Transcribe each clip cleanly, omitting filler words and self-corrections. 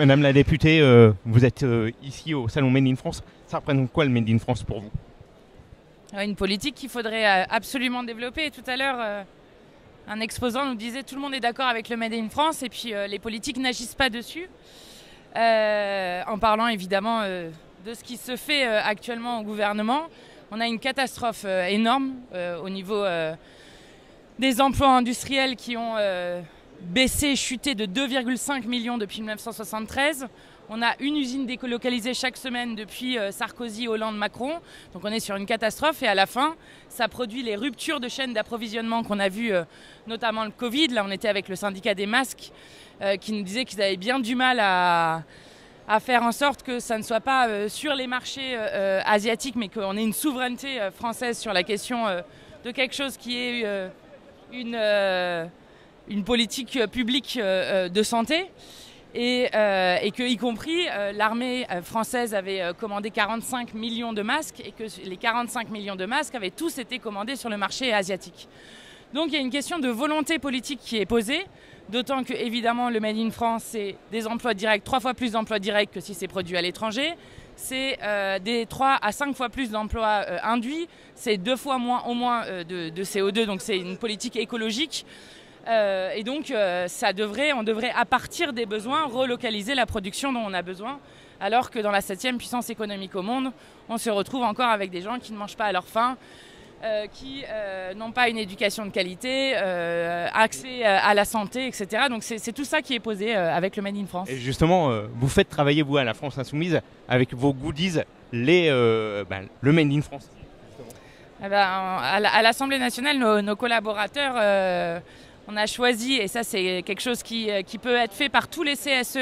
Madame la députée, vous êtes ici au salon Made in France. Ça représente quoi le Made in France pour vous? Une politique qu'il faudrait absolument développer. Et tout à l'heure, un exposant nous disait tout le monde est d'accord avec le Made in France et puis les politiques n'agissent pas dessus. En parlant évidemment de ce qui se fait actuellement au gouvernement. On a une catastrophe énorme au niveau des emplois industriels qui ont baissé, chuté de 2,5 millions depuis 1973. On a une usine délocalisée chaque semaine depuis Sarkozy, Hollande, Macron. Donc on est sur une catastrophe et à la fin, ça produit les ruptures de chaînes d'approvisionnement qu'on a vues, notamment le Covid. Là, on était avec le syndicat des masques qui nous disait qu'ils avaient bien du mal à faire en sorte que ça ne soit pas sur les marchés asiatiques, mais qu'on ait une souveraineté française sur la question de quelque chose qui est une politique publique de santé. Et que, y compris, l'armée française avait commandé 45 millions de masques et que les 45 millions de masques avaient tous été commandés sur le marché asiatique. Donc il y a une question de volonté politique qui est posée, d'autant que évidemment le Made in France, c'est des emplois directs, 3 fois plus d'emplois directs que si c'est produit à l'étranger. C'est des 3 à 5 fois plus d'emplois induits, c'est 2 fois moins au moins de CO2, donc c'est une politique écologique. Et donc on devrait à partir des besoins relocaliser la production dont on a besoin, alors que dans la 7e puissance économique au monde, on se retrouve encore avec des gens qui ne mangent pas à leur faim, qui n'ont pas une éducation de qualité, accès à la santé, etc. Donc c'est tout ça qui est posé avec le Made in France. Et justement, vous faites travailler vous à la France Insoumise avec vos goodies, le Made in France. À l'Assemblée nationale, nos collaborateurs, on a choisi, et ça c'est quelque chose qui peut être fait par tous les CSE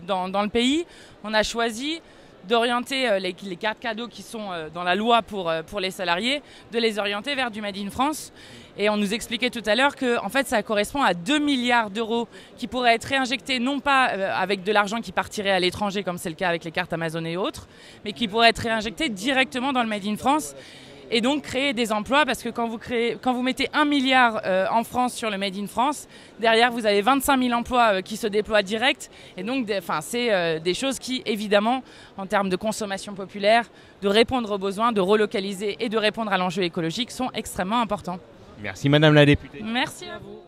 dans le pays, on a choisi d'orienter les cartes cadeaux qui sont dans la loi pour les salariés, de les orienter vers du Made in France. Et on nous expliquait tout à l'heure que en fait, ça correspond à 2 milliards d'euros qui pourraient être réinjectés, non pas avec de l'argent qui partirait à l'étranger, comme c'est le cas avec les cartes Amazon et autres, mais qui pourraient être réinjectés directement dans le Made in France. Et donc créer des emplois, parce que quand vous mettez 1 milliard en France sur le Made in France, derrière vous avez 25 000 emplois qui se déploient direct. Et donc c'est des choses qui, évidemment, en termes de consommation populaire, de répondre aux besoins, de relocaliser et de répondre à l'enjeu écologique, sont extrêmement importants. Merci Madame la députée. Merci à vous.